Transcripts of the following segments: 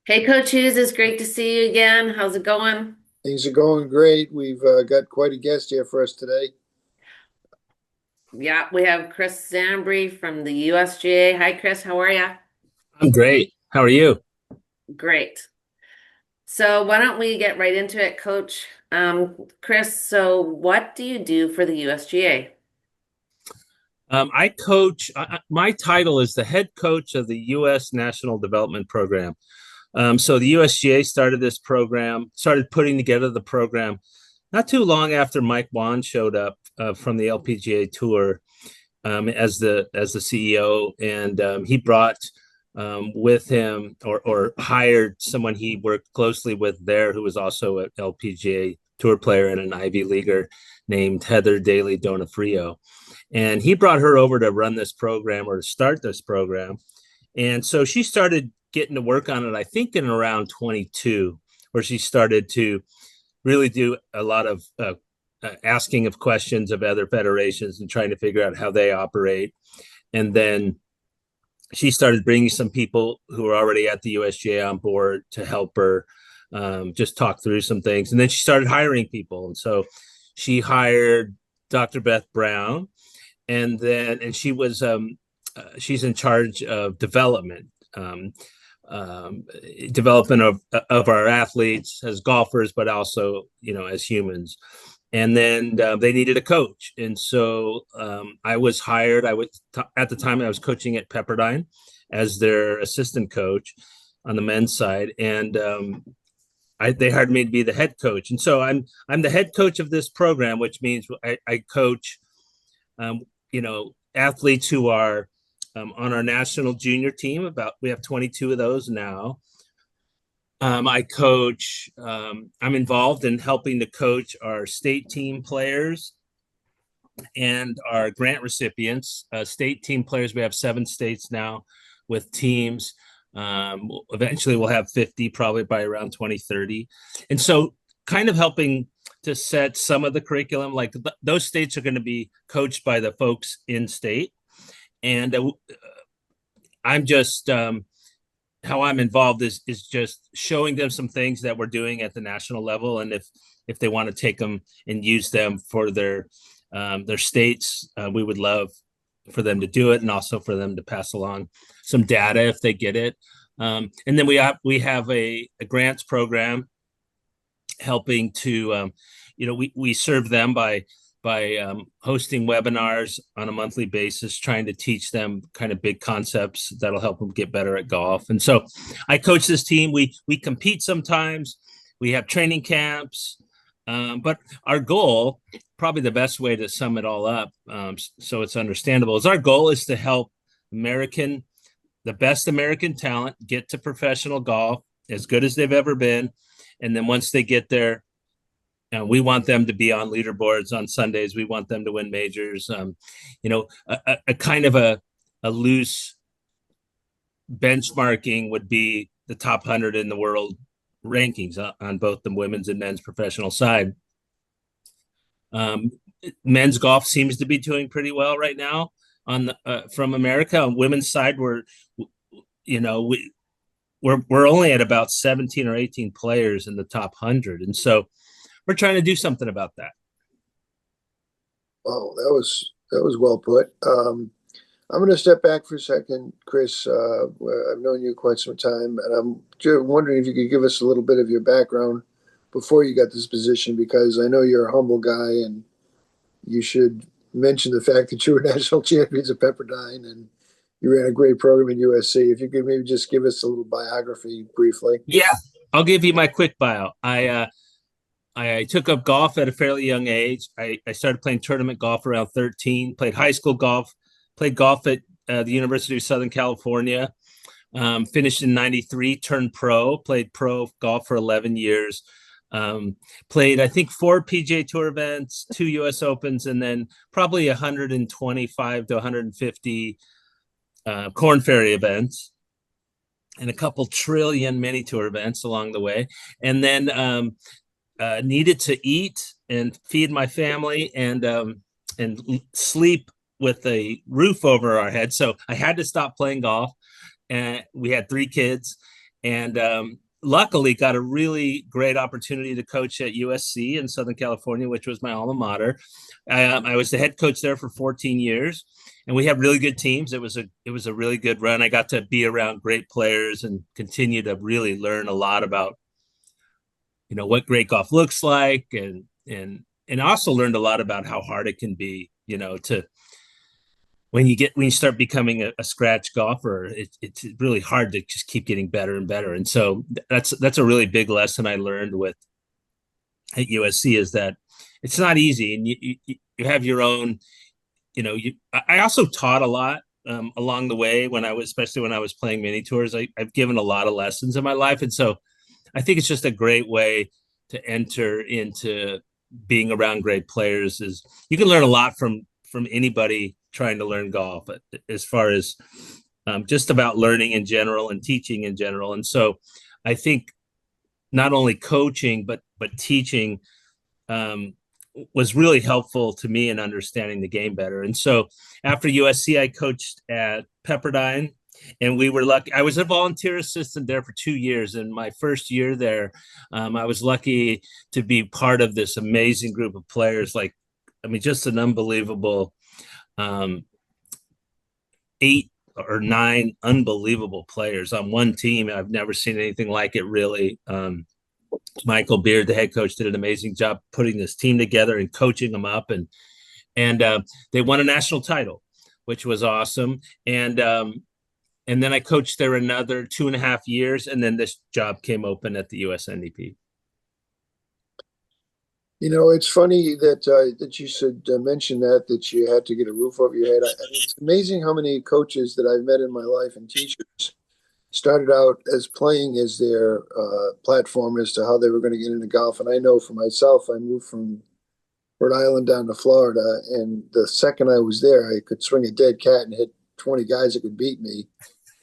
Hey, Coach Hughes, it's great to see you again. How's it going? Things are going great. We've got quite a guest here for us today. Yeah, we have Chris Zambri from the USGA. Hi, Chris. How are you? I'm great. How are you? Great. So why don't we get right into it, Coach? Chris, so what do you do for the USGA? I coach. My title is the head coach of the U.S. National Development Program. So the USGA started this program, started putting together the program not too long after Mike Wan showed up from the LPGA Tour as the CEO, and he brought with him or hired someone he worked closely with there, who was also an LPGA Tour player and an Ivy Leaguer named Heather Daly Donofrio. And he brought her over to run this program or to start this program. And so she started getting to work on it, I think, in around 22, where she started to really do a lot of asking of questions of other federations and trying to figure out how they operate. And then she started bringing some people who were already at the USGA on board to help her just talk through some things. And then she started hiring people. And so she hired Dr. Beth Brown, and she's in charge of um, development of our athletes as golfers, but also as humans. And then they needed a coach, and so I was hired. At the time I was coaching at Pepperdine as their assistant coach on the men's side, and they hired me to be the head coach. And so I'm the head coach of this program, which means I coach um, athletes who are on our national junior team. We have 22 of those now. I coach. I'm involved in helping to coach our state team players and our grant recipients. State team players, we have 7 states now with teams. Eventually, we'll have 50, probably by around 2030. And so, kind of helping to set some of the curriculum. Like those states are going to be coached by the folks in state, and I'm just how I'm involved is just showing them some things that we're doing at the national level, and if they want to take them and use them for their states, we would love for them to do it, and also for them to pass along some data if they get it. And then we have a grants program helping to we serve them by hosting webinars on a monthly basis, trying to teach them kind of big concepts that'll help them get better at golf. And so I coach this team. We compete sometimes. We have training camps, but our goal, probably the best way to sum it all up, so it's understandable, is our goal is to help the best American talent get to professional golf as good as they've ever been. And then once they get there, we want them to be on leaderboards on Sundays. We want them to win majors. A kind of a loose benchmarking would be the top 100 in the world rankings on both the women's and men's professional side. Um, Men's golf seems to be doing pretty well right now from America. On women's side, you know we we're only at about 17 or 18 players in the top 100, and so we're trying to do something about that. Oh, that was well put. I'm going to step back for a second, Chris. I've known you quite some time, and I'm just wondering if you could give us a little bit of your background before you got this position, because I know you're a humble guy, and you should mention the fact that you were national champions at Pepperdine and you ran a great program in USC. If you could maybe just give us a little biography briefly. Yeah, I'll give you my quick bio. I took up golf at a fairly young age. I started playing tournament golf around 13, played high school golf, played golf at the University of Southern California, finished in 93, turned pro, played pro golf for 11 years, played, I think, 4 PGA Tour events, 2 US Opens, and then probably 125 to 150 Corn Ferry events, and a couple trillion mini tour events along the way. And then needed to eat and feed my family and sleep with a roof over our head. So I had to stop playing golf. And we had 3 kids, and luckily got a really great opportunity to coach at USC in Southern California, which was my alma mater. I was the head coach there for 14 years, and we had really good teams. It was a really good run. I got to be around great players and continue to really learn a lot about what great golf looks like, and also learned a lot about how hard it can be. To when you start becoming a scratch golfer, it's really hard to just keep getting better and better. And so that's a really big lesson I learned with at USC, is that it's not easy, and you have your own. I also taught a lot along the way especially when I was playing mini tours. I've given a lot of lessons in my life, and so I think it's just a great way to enter into being around great players. Is you can learn a lot from anybody trying to learn golf, as far as just about learning in general and teaching in general. And so I think not only coaching but teaching was really helpful to me in understanding the game better. And so after USC, I coached at Pepperdine, and we were lucky. I was a volunteer assistant there for 2 years. And my first year there, I was lucky to be part of this amazing group of players. Just an unbelievable 8 or 9 unbelievable players on one team. I've never seen anything like it, really. Michael Beard, the head coach, did an amazing job putting this team together and coaching them up, and they won a national title, which was awesome. And then I coached there another 2.5 years, and then this job came open at the USNDP. It's funny that you should mention that you had to get a roof over your head. It's amazing how many coaches that I've met in my life and teachers started out as playing as their platform as to how they were going to get into golf. And I know for myself, I moved from Rhode Island down to Florida, and the second I was there, I could swing a dead cat and hit 20 guys that could beat me.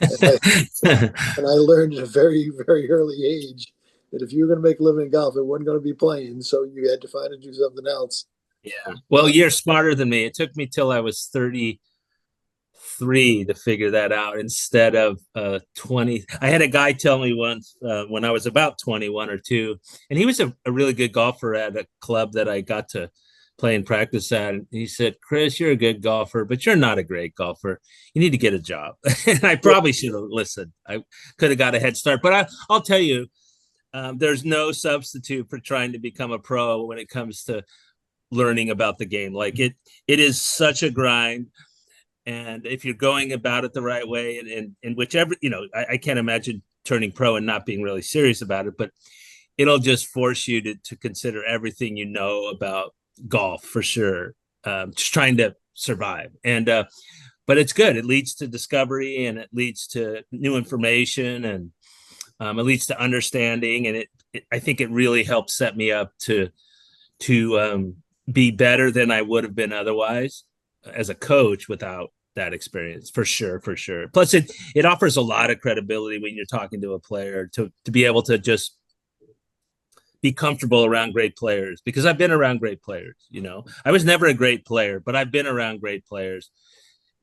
And I learned at a very, very early age that if you were going to make a living in golf, it wasn't going to be playing. So you had to find and do something else. Yeah. Well, you're smarter than me. It took me till I was 33 to figure that out, instead of 20. I had a guy tell me once, when I was about 21 or 2, and he was a really good golfer at a club that I got to play and practice at. And he said, "Chris, you're a good golfer, but you're not a great golfer. You need to get a job." And I probably should have listened. I could have got a head start. But I'll tell you, there's no substitute for trying to become a pro when it comes to learning about the game. It is such a grind. And if you're going about it the right way, and whichever, I can't imagine turning pro and not being really serious about it, but it'll just force you to consider everything about golf, for sure. Just trying to survive. But it's good. It leads to discovery, and it leads to new information, and it leads to understanding. And I think it really helped set me up to be better than I would have been otherwise as a coach without that experience, for sure. Plus it offers a lot of credibility when you're talking to a player, to be able to just be comfortable around great players, because I've been around great players. I was never a great player, but I've been around great players.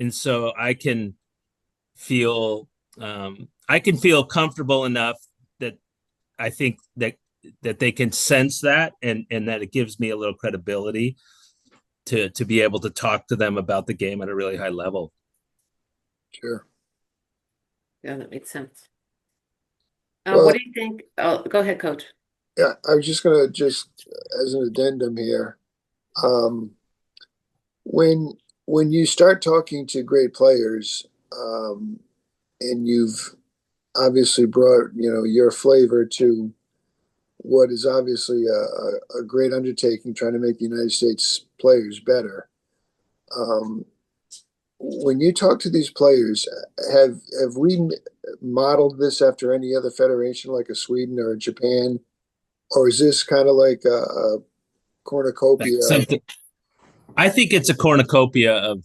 And so I can feel comfortable enough that I think that they can sense that, and that it gives me a little credibility to be able to talk to them about the game at a really high level. Sure. Yeah, that makes sense. Well, what do you think? Oh, go ahead, Coach. Yeah, I was just going to as an addendum here, when you start talking to great players, and you've obviously brought your flavor to what is obviously a great undertaking, trying to make the United States players better. When you talk to these players, have we modeled this after any other federation, like a Sweden or a Japan? Or is this kind of like a cornucopia? I think it's a cornucopia of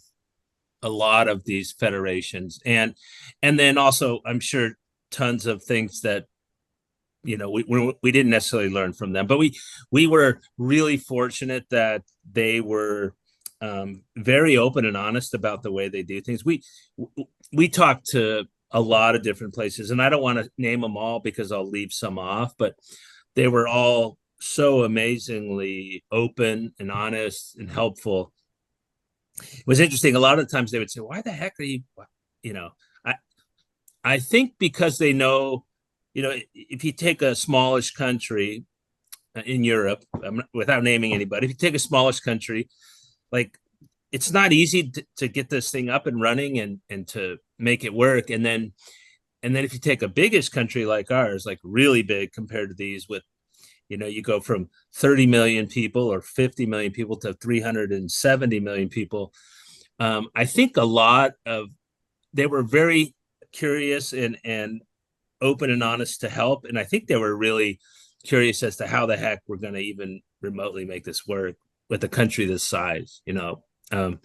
a lot of these federations, and then also I'm sure tons of things that we didn't necessarily learn from them, but we were really fortunate that they were very open and honest about the way they do things. We talked to a lot of different places. And I don't want to name them all because I'll leave some off, but they were all so amazingly open and honest and helpful. It was interesting. A lot of times they would say, why the heck are you, you know, I think because they know, if you take a smallish country in Europe, without naming anybody, if you take a smallish country, like it's not easy to get this thing up and running and to make it work. And then if you take a biggish country like ours, like really big compared to these with, you go from 30 million people or 50 million people to 370 million people. I think they were very curious and open and honest to help. And I think they were really curious as to how the heck we're going to even remotely make this work with a country this size, and one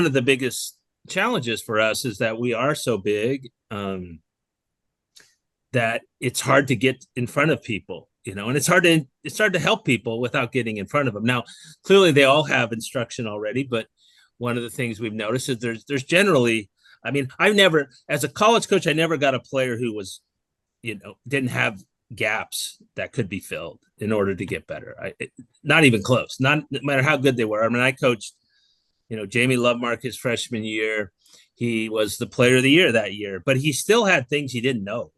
of the biggest challenges for us is that we are so big, that it's hard to get in front of people, and it's hard to help people without getting in front of them. Now, clearly they all have instruction already, but one of the things we've noticed is there's generally, as a college coach, I never got a player who was, didn't have gaps that could be filled in order to get better. Not even close, no matter how good they were. I coached, Jamie Lovemark his freshman year. He was the player of the year that year, but he still had things he didn't know.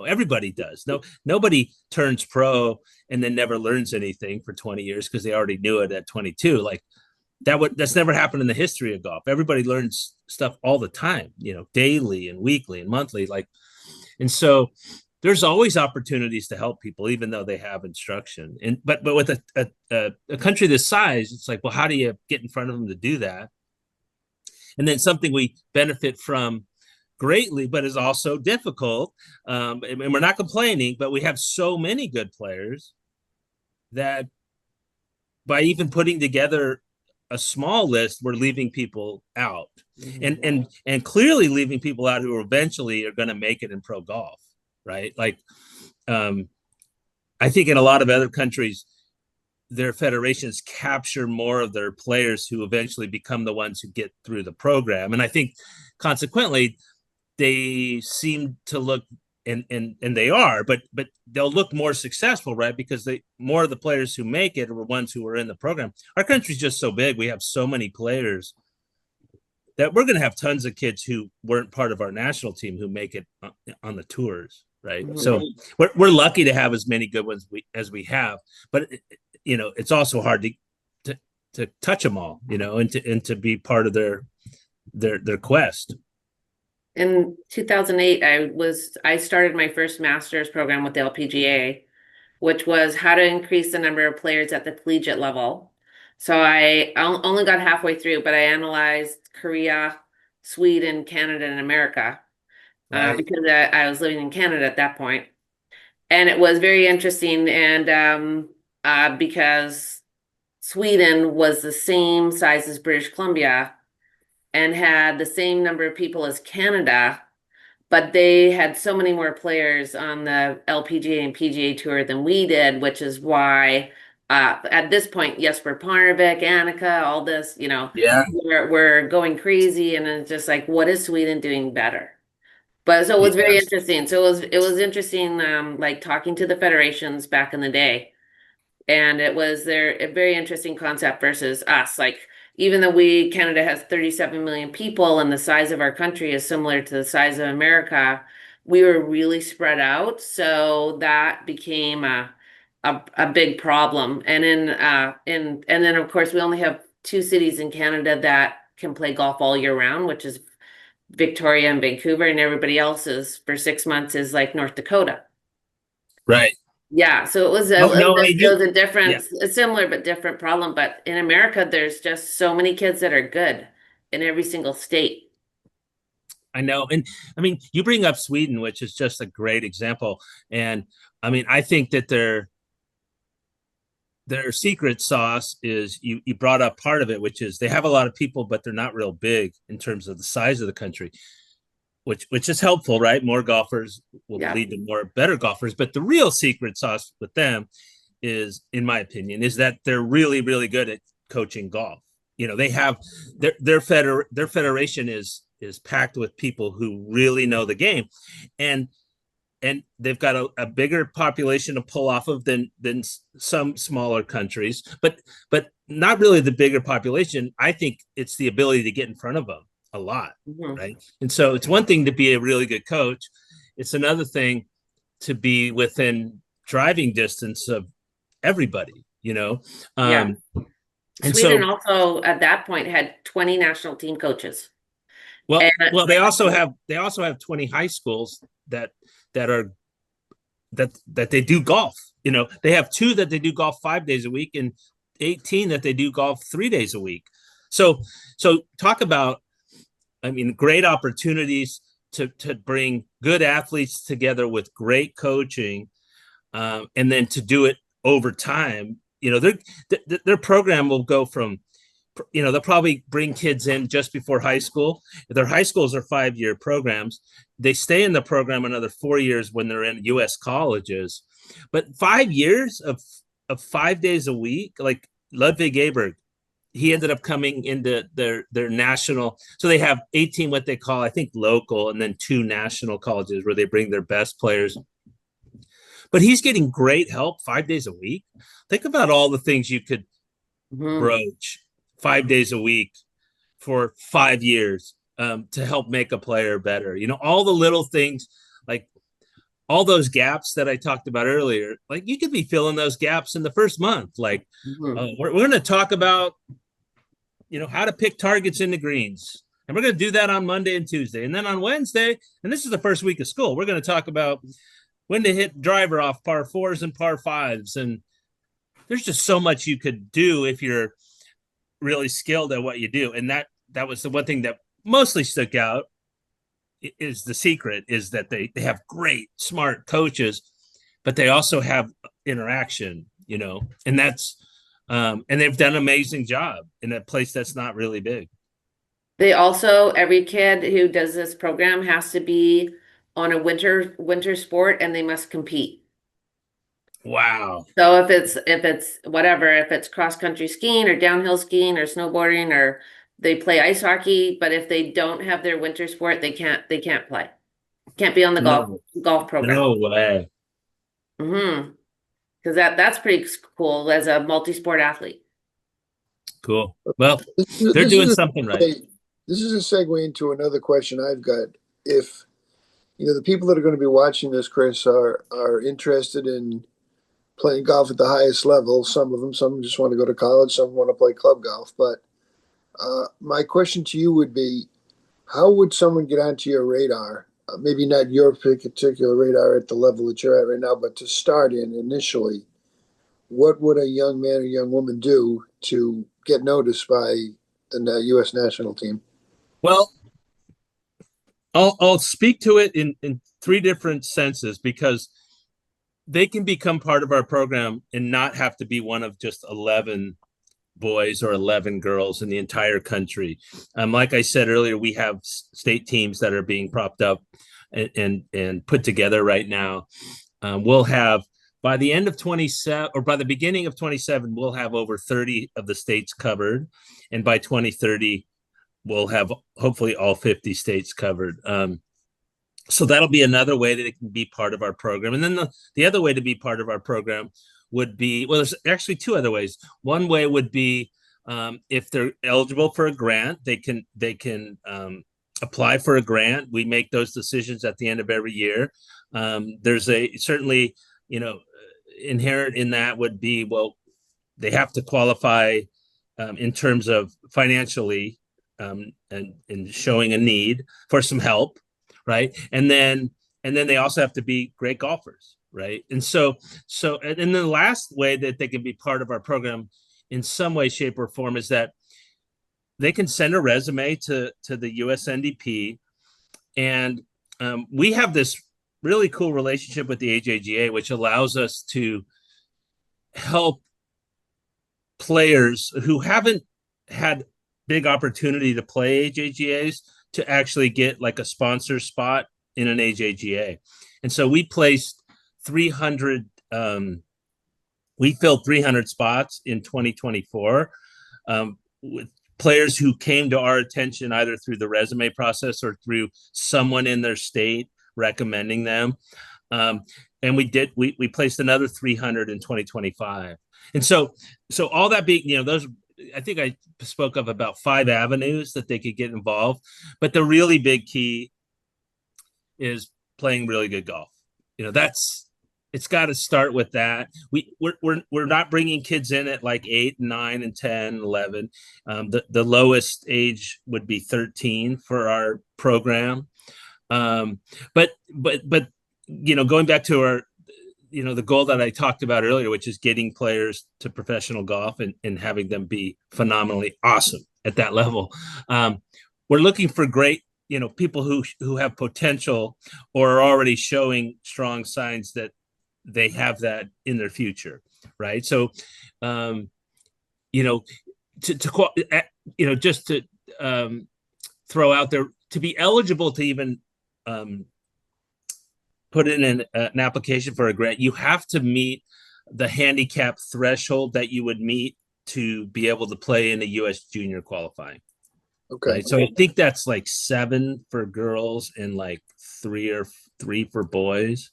Everybody does. Nobody turns pro and then never learns anything for 20 years because they already knew it at 22. Like that's never happened in the history of golf. Everybody learns stuff all the time, daily and weekly and monthly. And so there's always opportunities to help people, even though they have instruction. But with a country this size, it's like, well, how do you get in front of them to do that? And then something we benefit from greatly, but is also difficult. And we're not complaining, but we have so many good players that by even putting together a small list, we're leaving people out, and clearly leaving people out who eventually are going to make it in pro golf, right? Like, I think in a lot of other countries, their federations capture more of their players who eventually become the ones who get through the program, and I think consequently they seem to look, and they are, but they'll look more successful, right? Because more of the players who make it are ones who are in the program. Our country's just so big. We have so many players that we're going to have tons of kids who weren't part of our national team who make it on the tours, right? Mm-hmm. So we're lucky to have as many good ones as we have, but it's also hard to touch them all, and to be part of their quest. In 2008, I started my first master's program with the LPGA, which was how to increase the number of players at the collegiate level. So I only got halfway through, but I analyzed Korea, Sweden, Canada, and America, right, because I was living in Canada at that point. And it was very interesting, and because Sweden was the same size as British Columbia and had the same number of people as Canada, but they had so many more players on the LPGA and PGA Tour than we did, which is why at this point, Jesper Parnevik, Annika, all this, we're going crazy, and it's just like, what is Sweden doing better? But so it was very interesting. So it was interesting, like talking to the federations back in the day, and it was a very interesting concept versus us. Like, even though Canada has 37 million people and the size of our country is similar to the size of America, we were really spread out. So that became a big problem. And then of course we only have 2 cities in Canada that can play golf all year round, which is Victoria and Vancouver, and everybody else is for 6 months is like North Dakota. Right. Yeah, so it was a different, a similar but different problem. But in America, there's just so many kids that are good in every single state. I know. And you bring up Sweden, which is just a great example. And I think that their secret sauce is, you brought up part of it, which is they have a lot of people, but they're not real big in terms of the size of the country. Which is helpful, right? More golfers will lead to more better golfers. But the real secret sauce with them is, in my opinion, is that they're really, really good at coaching golf. they have their federation is packed with people who really know the game, and they've got a bigger population to pull off of than some smaller countries, but not really the bigger population. I think it's the ability to get in front of them a lot, right? And so it's one thing to be a really good coach. It's another thing to be within driving distance of everybody, Yeah. and Sweden so also at that point had 20 national team coaches. well And well they also have 20 high schools that are that they do golf. They have 2 that they do golf 5 days a week, and 18 that they do golf 3 days a week. So talk about, great opportunities to bring good athletes together with great coaching, and then to do it over time. Their program will go from, they'll probably bring kids in just before high school. Their high schools are 5-year programs. They stay in the program another 4 years when they're in U.S. colleges. But 5 years of 5 days a week, like Ludwig Aberg, he ended up coming into their national. So they have 18 what they call, I think, local, and then 2 national colleges where they bring their best players. But he's getting great help 5 days a week. Think about all the things you could broach 5 days a week for 5 years, to help make a player better. All the little things, like all those gaps that I talked about earlier, like you could be filling those gaps in the first month. Like we're going to talk about, how to pick targets in the greens. And we're going to do that on Monday and Tuesday. And then on Wednesday, and this is the first week of school, we're going to talk about when to hit driver off par 4s and par 5s. And there's just so much you could do if you're really skilled at what you do. And that was the one thing that mostly stuck out, is the secret is that they have great, smart coaches, but they also have interaction, and that's, and they've done an amazing job in a place that's not really big. they also, every kid who does this program has to be on a winter sport, and they must compete. Wow. So if it's cross country skiing or downhill skiing or snowboarding, or they play ice hockey, but if they don't have their winter sport, they can't play. Can't be on the No, golf program. no way. Because that's pretty cool as a multi-sport athlete. Cool. Well, This they're is doing a something right. This is a segue into another question I've got. If the people that are going to be watching this, Chris, are interested in playing golf at the highest level. Some just want to go to college, some want to play club golf. But my question to you would be, how would someone get onto your radar? Maybe not your particular radar at the level that you're at right now, but to start in initially, what would a young man or young woman do to get noticed by the U.S. national team? Well, I'll speak to it in 3 different senses, because they can become part of our program and not have to be one of just 11 boys or 11 girls in the entire country. Like I said earlier, we have state teams that are being propped up and put together right now. We'll have, by the end of 27, or by the beginning of 27, we'll have over 30 of the states covered. And by 2030, we'll have hopefully all 50 states covered. So that'll be another way that it can be part of our program. And then the other way to be part of our program would be, well, there's actually 2 other ways. One way would be, if they're eligible for a grant, they can apply for a grant. We make those decisions at the end of every year. There's certainly, inherent in that would be, well, they have to qualify in terms of financially, and showing a need for some help, right? And then they also have to be great golfers, right? And and then the last way that they can be part of our program in some way, shape, or form is that they can send a resume to the USNDP, and we have this really cool relationship with the AJGA, which allows us to help players who haven't had big opportunity to play AJGAs to actually get like a sponsor spot in an AJGA. And so we placed 300, we filled 300 spots in 2024, players who came to our attention either through the resume process or through someone in their state recommending them. And we placed another 300 in 2025. And so all that being, those, I think I spoke of about 5 avenues that they could get involved, but the really big key is playing really good golf. It's got to start with that. We're not bringing kids in at like 8, 9, and 10, 11. The lowest age would be 13 for our program. But going back to our, the goal that I talked about earlier, which is getting players to professional golf and having them be phenomenally awesome at that level. We're looking for great, people who have potential or are already showing strong signs that they have that in their future, right? So, just to throw out there, to be eligible to even put in an application for a grant, you have to meet the handicap threshold that you would meet to be able to play in a U.S. junior qualifying. Okay. Right? So I think that's like 7 for girls and like 3 for boys.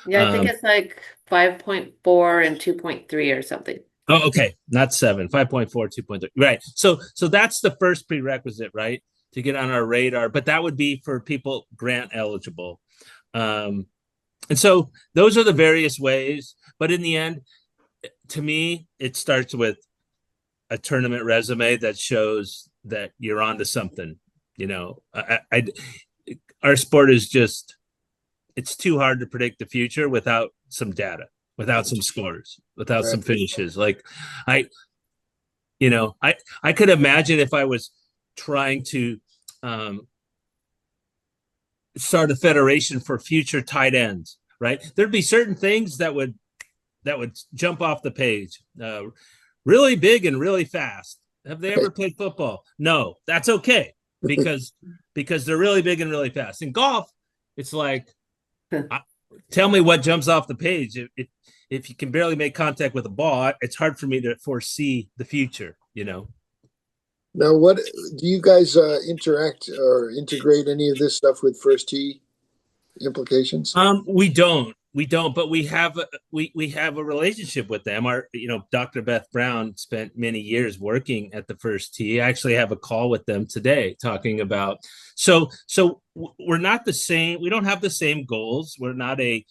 Yeah, I think it's like 5.4 and 2.3 or something. Oh, okay. Not 7, 5.4, 2.3. Right. So that's the first prerequisite, right? To get on our radar. But that would be for people grant eligible. And so those are the various ways. But in the end, to me, it starts with a tournament resume that shows that you're onto something. Our sport is just, it's too hard to predict the future without some data, without some scores, without some finishes. Like I could imagine if I was trying to start a federation for future tight ends, right? There'd be certain things that would jump off the page. Really big and really fast. Have they ever played football? No, that's okay because they're really big and really fast. In golf, it's like, tell me what jumps off the page. If you can barely make contact with a ball, it's hard for me to foresee the future, Now, what do you guys interact or integrate any of this stuff with First Tee implications? We don't, but we have a relationship with them. Our, Dr. Beth Brown spent many years working at the First Tee. I actually have a call with them today talking about, so we're not the same. We don't have the same goals. We're not a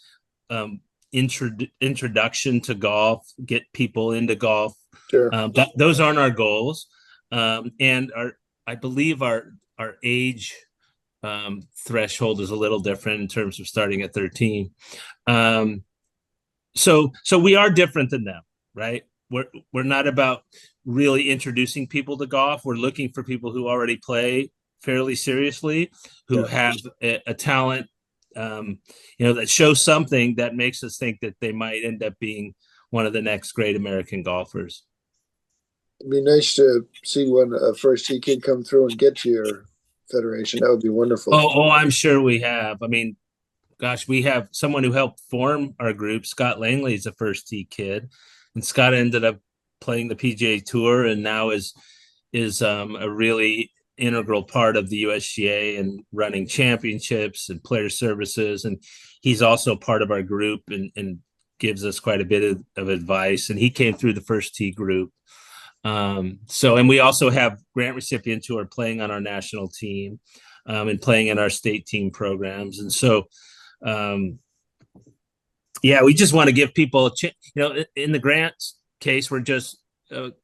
introduction to golf, get people into golf. Sure. Those aren't our goals. And I believe our age threshold is a little different in terms of starting at 13. So we are different than them, right? We're not about really introducing people to golf. We're looking for people who already play fairly seriously, who have a talent, that shows something that makes us think that they might end up being one of the next great American golfers. It'd be nice to see when a First Tee kid come through and get to your federation. That would be wonderful. Oh, I'm sure we have. I mean, gosh, we have someone who helped form our group. Scott Langley's a First Tee kid, and Scott ended up playing the PGA Tour and now is a really integral part of the USGA and running championships and player services. And he's also part of our group and gives us quite a bit of advice. And he came through the First Tee group. And we also have grant recipients who are playing on our national team and playing in our state team programs. And so, we just want to give people a chance. In the grants case, we're just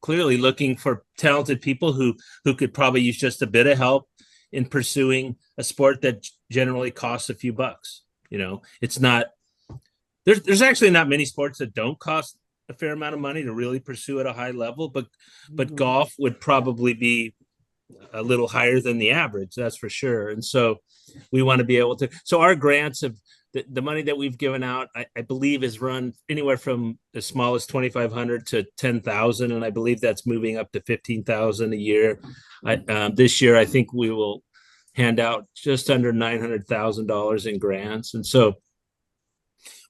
clearly looking for talented people who could probably use just a bit of help in pursuing a sport that generally costs a few bucks. It's not, there's actually not many sports that don't cost a fair amount of money to really pursue at a high level, but golf would probably be a little higher than the average, that's for sure. And so we want to be able to, so our grants have the money that we've given out, I believe is run anywhere from as small as 2,500 to 10,000. And I believe that's moving up to 15,000 a year. This year, I think we will hand out just under $900,000 in grants. And so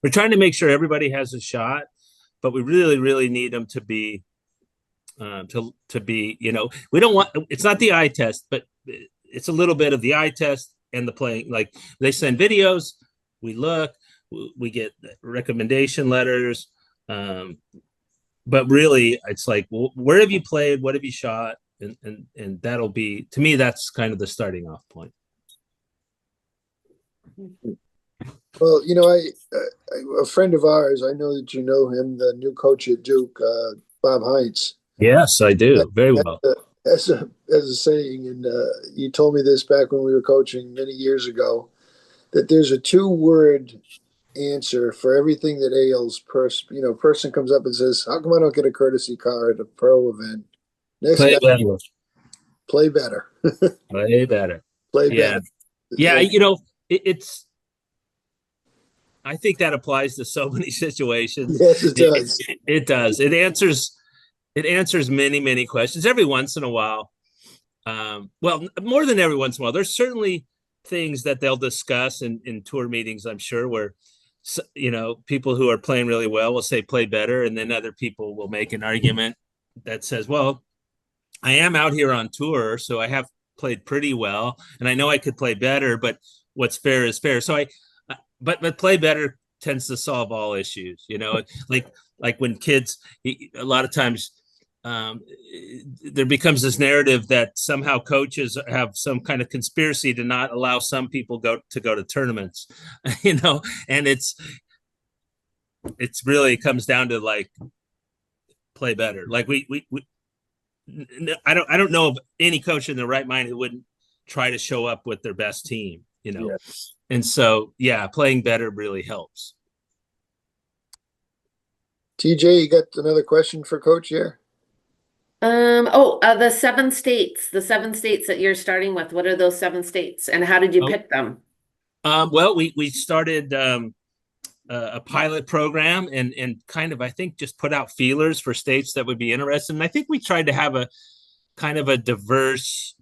we're trying to make sure everybody has a shot, but we really, really need them to be to be, we don't want, it's not the eye test, but it's a little bit of the eye test and the playing. Like they send videos, we look, we get recommendation letters. But really it's like, well, where have you played? What have you shot? And that'll be, to me, that's kind of the starting off point. Well, a friend of ours, I know that you know him, the new coach at Duke, Bob Heinz. Yes, I do. Very well. As a saying, and you told me this back when we were coaching many years ago, that there's a 2-word answer for everything that ails person comes up and says, how come I don't get a courtesy car at a pro event? Next Play guy, better. play better. Play better. Play Yeah. better. Yeah, it's I think that applies to so many situations. Yes, it does. It does. It answers many, many questions every once in a while. Well, more than every once in a while. There's certainly things that they'll discuss in tour meetings, I'm sure, where people who are playing really well will say play better, and then other people will make an argument that says, well, I am out here on tour, so I have played pretty well, and I know I could play better, but what's fair is fair. So but play better tends to solve all issues, like when kids, a lot of times there becomes this narrative that somehow coaches have some kind of conspiracy to not allow some people to go to tournaments, and it's really comes down to like play better. Like I don't know of any coach in their right mind who wouldn't try to show up with their best team, Yeah. And so, yeah, playing better really helps. TJ, you got another question for Coach here? The 7 states, that you're starting with, what are those 7 states and how did you pick them? Well, we started a pilot program and kind of, I think, just put out feelers for states that would be interested. And I think we tried to have a kind of a diverse,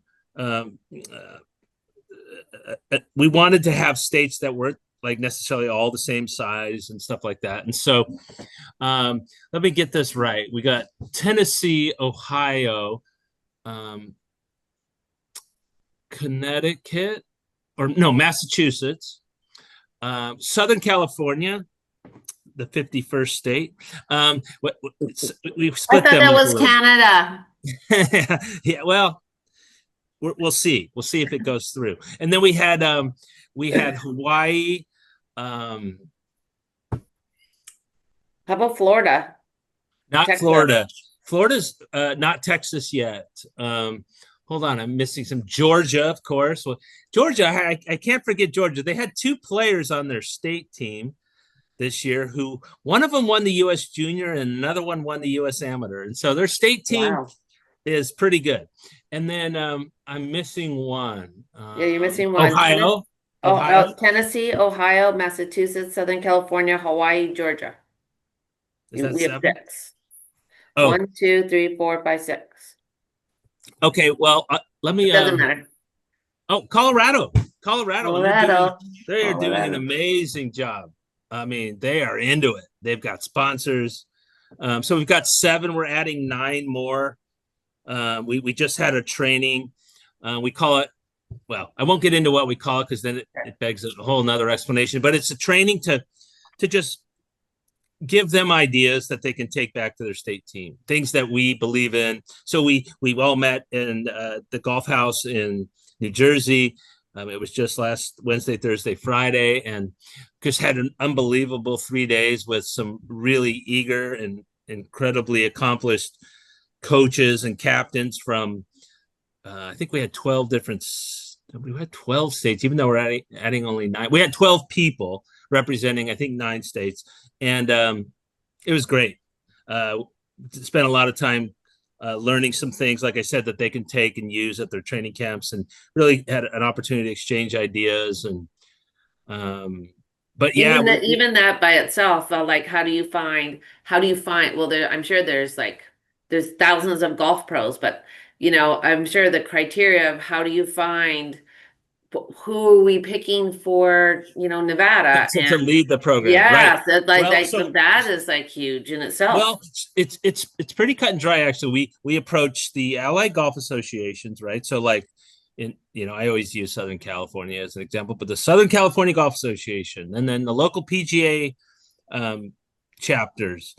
we wanted to have states that weren't like necessarily all the same size and stuff like that. And so let me get this right. We got Tennessee, Ohio, Connecticut, or no, Massachusetts, Southern California, the 51st state. We split I thought them. that was Canada. Yeah, well, we'll see. We'll see if it goes through. And then we had Hawaii. How about Florida? Not Texas. Florida. Florida's not Texas yet. Hold on, I'm missing some. Georgia, of course. Well, Georgia, I can't forget Georgia. They had 2 players on their state team this year who, one of them won the U.S. Junior and another one won the U.S. Amateur. And so their state team is pretty good. And then I'm missing one. Yeah, you're missing one. Ohio. Tennessee, Ohio, Massachusetts, Southern California, Hawaii, Georgia. Is that We have 7? 6. Oh. 1, 2, 3, 4, 5, 6. Okay, well, let me. It doesn't matter. Oh, Colorado. They are doing an Colorado. amazing job. I mean, they are into it. They've got sponsors. So we've got 7. We're adding 9 more. We just had a training. We call it, well, I won't get into what we call it because then it begs a whole nother explanation. But it's a training to just give them ideas that they can take back to their state team, things that we believe in. So we all met in the golf house in New Jersey. It was just last Wednesday, Thursday, Friday, and just had an unbelievable 3 days with some really eager and incredibly accomplished coaches and captains from, I think we had 12 states, even though we're adding only 9. We had 12 people representing, I think, 9 states. And it was great. Spent a lot of time learning some things, like I said, that they can take and use at their training camps, and really had an opportunity to exchange ideas. And but yeah, even that by itself, like how do you find? Well, I'm sure there's thousands of golf pros, but I'm sure the criteria of how do you find who are we picking for, Nevada? To And lead the program, right? yeah, so Well, so that is like huge in itself. well, it's pretty cut and dry actually. We approach the Allied Golf Associations, right? So like I always use Southern California as an example, but the Southern California Golf Association, and then the local PGA chapters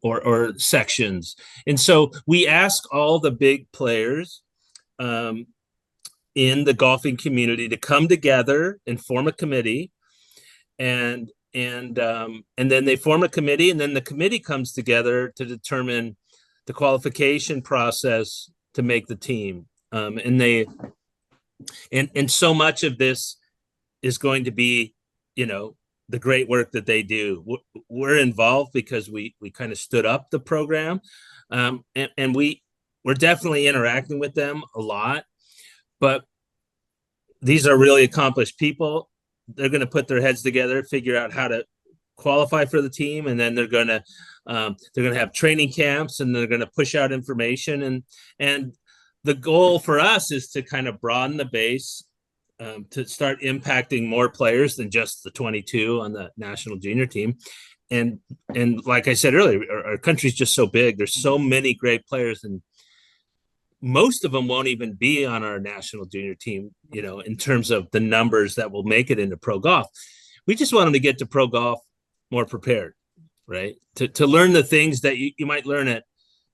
or sections. And so we ask all the big players in the golfing community to come together and form a committee, and then they form a committee, and then the committee comes together to determine the qualification process to make the team. And so much of this is going to be, the great work that they do. We're involved because we kind of stood up the program, and we're definitely interacting with them a lot. But these are really accomplished people. They're going to put their heads together, figure out how to qualify for the team, and then they're going to have training camps, and they're going to push out information. And the goal for us is to kind of broaden the base, to start impacting more players than just the 22 on the national junior team. And like I said earlier, our country's just so big. There's so many great players, and most of them won't even be on our national junior team, in terms of the numbers that will make it into pro golf. We just want them to get to pro golf more prepared, right? To learn the things that you might learn at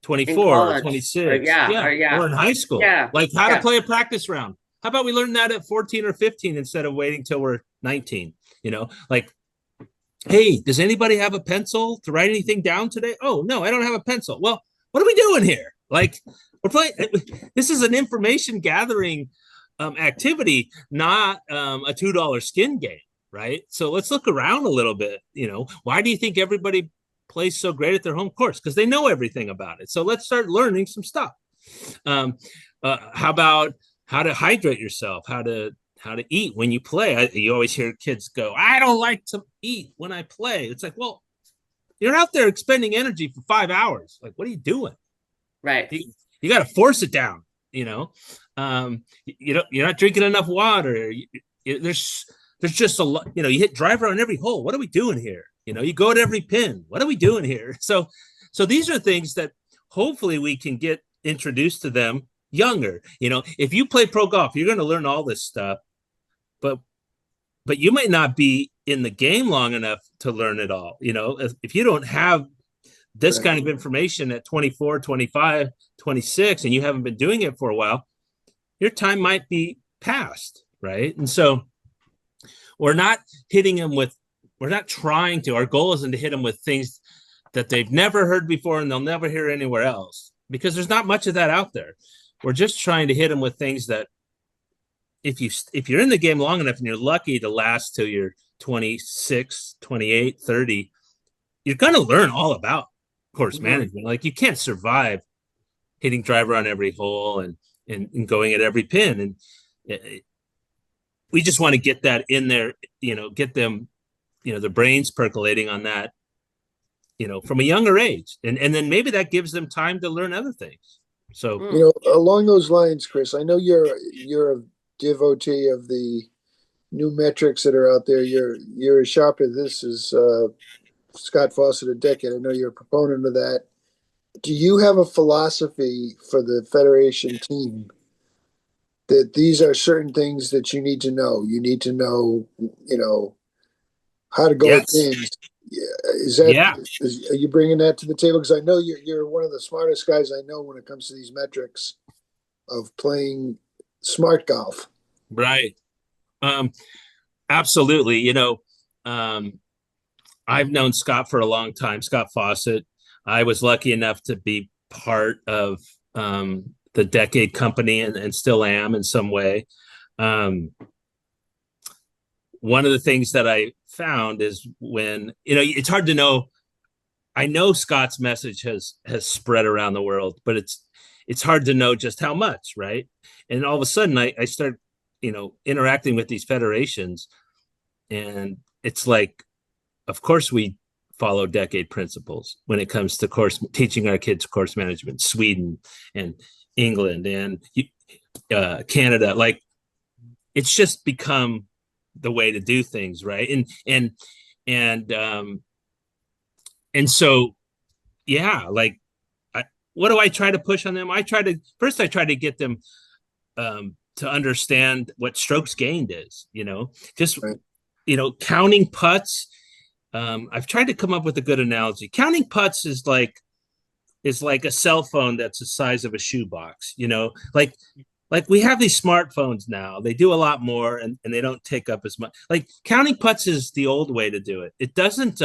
24 or 26. Or in high school. Yeah. Like how to play a practice round. How about we learn that at 14 or 15 instead of waiting till we're 19? Like, hey, does anybody have a pencil to write anything down today? Oh, no, I don't have a pencil. Well, what are we doing here? Like, we're playing. This is an information gathering activity, not a $2 skin game, right? So let's look around a little bit. Why do you think everybody plays so great at their home course? Because they know everything about it. So let's start learning some stuff. How about how to hydrate yourself? How to eat when you play? You always hear kids go, "I don't like to eat when I play." It's like, well, you're out there expending energy for 5 hours. Like, what are you doing? Right. You got to force it down. You're not drinking enough water. There's just a lot. You hit driver on every hole. What are we doing here? You go at every pin. What are we doing here? So these are things that hopefully we can get introduced to them younger. If you play pro golf, you're going to learn all this stuff, but you might not be in the game long enough to learn it all. If you don't have this kind of information at 24, 25, 26, and you haven't been doing it for a while, your time might be past, right? And so we're not trying to, our goal isn't to hit them with things that they've never heard before and they'll never hear anywhere else, because there's not much of that out there. We're just trying to hit them with things that if you're in the game long enough and you're lucky to last till you're 26, 28, 30, you're going to learn all about course management. Like, you can't survive hitting driver on every hole and going at every pin. And we just want to get that in there, get them, the brains percolating on that, from a younger age. And then maybe that gives them time to learn other things. So, along those lines, Chris, I know you're a devotee of the new metrics that are out there. You're as sharp as this as Scott Fawcett a decade. I know you're a proponent of that. Do you have a philosophy for the Federation team that these are certain things that you need to know? You need to know, how to go at things. Are you bringing that to the table? Because I know you're one of the smartest guys I know when it comes to these metrics of playing smart golf. Right. Absolutely. I've known Scott for a long time, Scott Fawcett. I was lucky enough to be part of the Decade Company and still am in some way. One of the things that I found is when, it's hard to know. I know Scott's message has spread around the world, but it's hard to know just how much, right? And all of a sudden I start, interacting with these federations, and it's like, of course we follow Decade principles when it comes to teaching our kids course management. Sweden and England and Canada, like, it's just become the way to do things, right? And so, yeah, like, what do I try to push on them? I try to get them to understand what strokes gained is, just, Right. Counting putts. I've tried to come up with a good analogy. Counting putts is like a cell phone that's the size of a shoebox, like we have these smartphones now. They do a lot more, and they don't take up as much. Like, counting putts is the old way to do it. It doesn't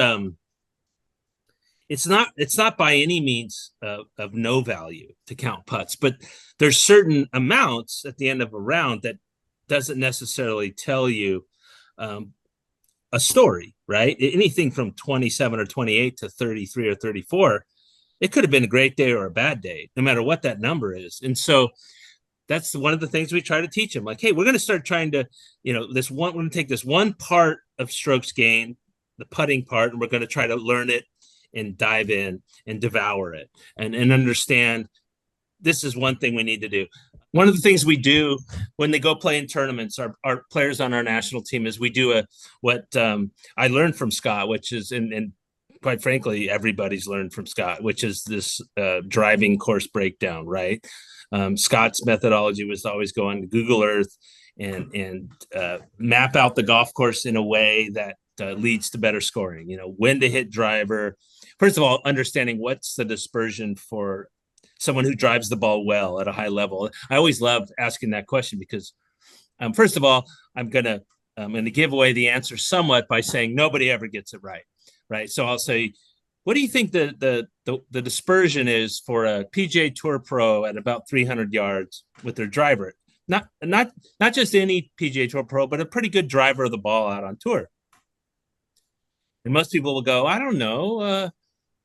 it's not by any means of no value to count putts, but there's certain amounts at the end of a round that doesn't necessarily tell you a story, right? Anything from 27 or 28 to 33 or 34, it could have been a great day or a bad day, no matter what that number is. And so that's one of the things we try to teach them. Like, hey, we're going to start trying to, we're going to take this one part of strokes gain, the putting part, and we're going to try to learn it and dive in and devour it and understand this is one thing we need to do. One of the things we do when they go play in tournaments, our players on our national team, is we do what I learned from Scott, which is, and quite frankly, everybody's learned from Scott, which is this driving course breakdown, right? Scott's methodology was always go on Google Earth and map out the golf course in a way that leads to better scoring. When to hit driver. First of all, understanding what's the dispersion for someone who drives the ball well at a high level. I always love asking that question because, first of all, I'm going to give away the answer somewhat by saying nobody ever gets it right, right? So I'll say, what do you think the dispersion is for a PGA Tour pro at about 300 yards with their driver? Not just any PGA Tour pro, but a pretty good driver of the ball out on tour. And most people will go, I don't know,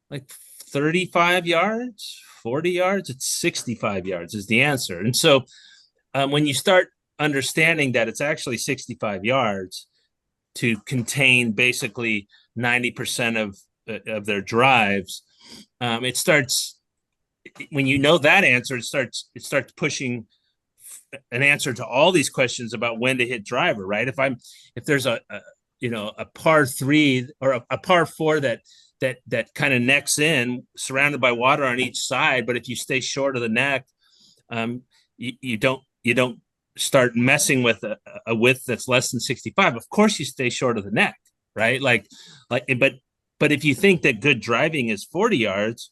like 35 yards, 40 yards. It's 65 yards is the answer. And so when you start understanding that it's actually 65 yards to contain basically 90% of their drives, it starts, when you know that answer, it starts pushing an answer to all these questions about when to hit driver, right? If there's a par 3 or a par 4 that kind of necks in, surrounded by water on each side, but if you stay short of the neck, you don't start messing with a width that's less than 65. Of course, you stay short of the neck, right? But if you think that good driving is 40 yards,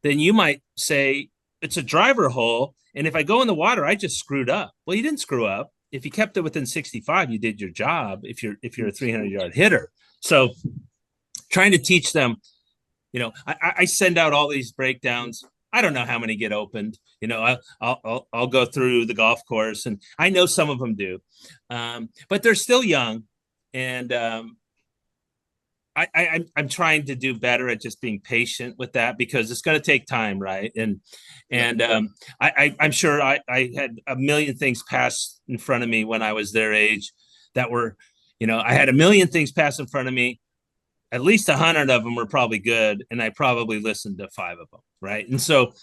then you might say it's a driver hole, and if I go in the water, I just screwed up. Well, you didn't screw up. If you kept it within 65, you did your job. If you're a 300-yard hitter, so trying to teach them, I send out all these breakdowns. I don't know how many get opened. I'll go through the golf course, and I know some of them do, but they're still young, and I'm trying to do better at just being patient with that because it's going to take time, right? And I'm sure I had a million things pass in front of me when I was their age that were, I had a million things pass in front of me. At least 100 of them were probably good, and I probably listened to 5 of them, right? And so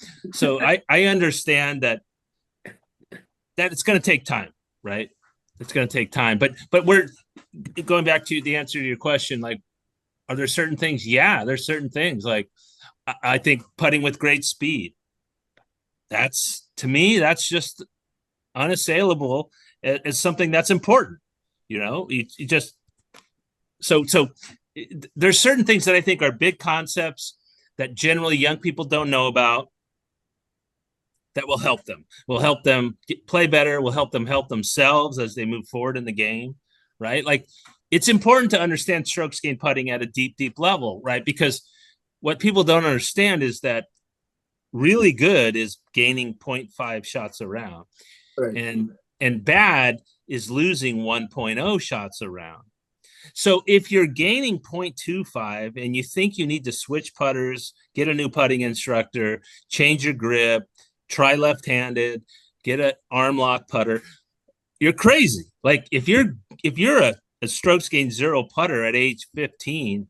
I understand that it's going to take time, right? It's going to take time, but we're going back to the answer to your question, like, are there certain things? Yeah, there's certain things. Like, I think putting with great speed, to me, that's just unassailable as something that's important. You just, so there's certain things that I think are big concepts that generally young people don't know about that will help them play better, will help them help themselves as they move forward in the game, right? Like, it's important to understand strokes gained putting at a deep, deep level, right? Because what people don't understand is that really good is gaining 0.5 shots around, right, and bad is losing 1.0 shots around. So if you're gaining 0.25 and you think you need to switch putters, get a new putting instructor, change your grip, try left-handed, get an arm lock putter, you're crazy. Like, if you're a strokes gained 0 putter at age 15,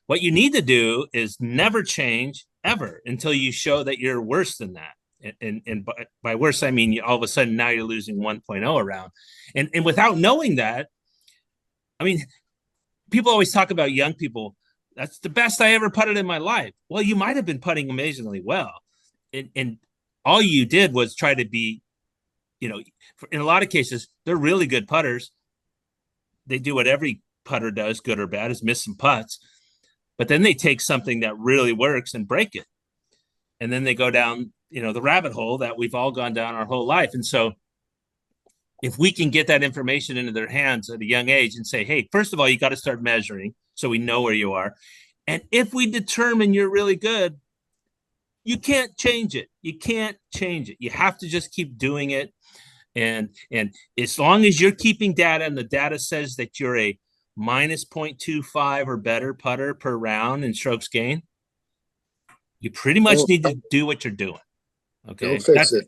what you need to do is never change ever until you show that you're worse than that. And by worse, I mean all of a sudden now you're losing 1.0 around, and without knowing that, I mean, people always talk about young people. That's the best I ever putted in my life. Well, you might have been putting amazingly well, and all you did was try to be, in a lot of cases, they're really good putters. They do what every putter does, good or bad, is miss some putts. But then they take something that really works and break it. And then they go down, the rabbit hole that we've all gone down our whole life. And so if we can get that information into their hands at a young age and say, hey, first of all, you got to start measuring so we know where you are. And if we determine you're really good, you can't change it. You can't change it. You have to just keep doing it. And as long as you're keeping data and the data says that you're a minus 0.25 or better putter per round in strokes gained, you pretty much need to do what you're doing. Okay. Don't fix it.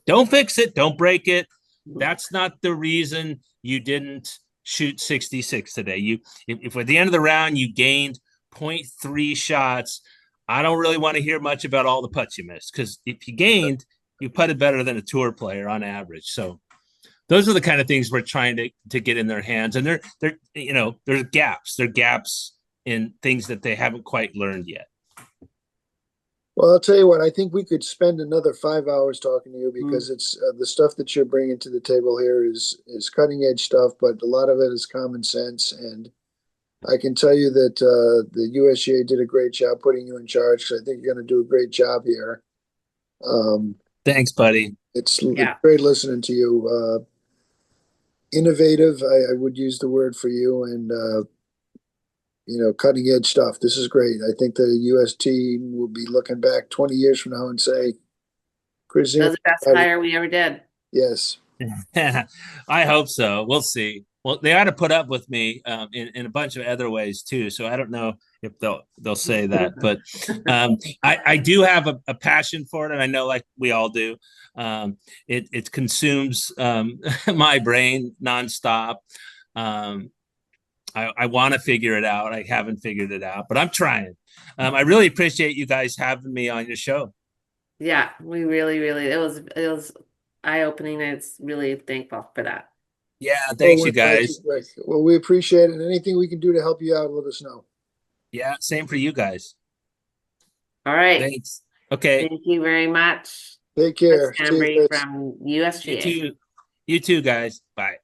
Don't fix it. Don't break it. That's not the reason you didn't shoot 66 today. If at the end of the round you gained 0.3 shots, I don't really want to hear much about all the putts you missed, because if you gained, you putted better than a tour player on average. So those are the kind of things we're trying to get in their hands. And there's gaps. There are gaps in things that they haven't quite learned yet. Well, I'll tell you what, I think we could spend another 5 hours talking to you, because it's the stuff that you're bringing to the table here is cutting edge stuff, but a lot of it is common sense. And I can tell you that the USGA did a great job putting you in charge. So I think you're going to do a great job here. Thanks, buddy. It's great listening to you. Innovative, I would use the word for you, and cutting edge stuff. This is great. I think the US team will be looking back 20 years from now and say, Chris, that was the best hire we ever did. Yes. I hope so. We'll see. Well, they ought to put up with me in a bunch of other ways too. So I don't know if they'll say that, but I do have a passion for it, and I know, like we all do, it consumes my brain nonstop. I want to figure it out. I haven't figured it out, but I'm trying. I really appreciate you guys having me on your show. Yeah, we really, really, it was eye-opening. It's really thankful for that. Yeah, thanks, you guys. Well, we appreciate it. And anything we can do to help you out, let us know. Yeah, same for you guys. All right. Thanks. Okay. Thank you very much. Take care. Zambri from USGA. You too, guys. Bye.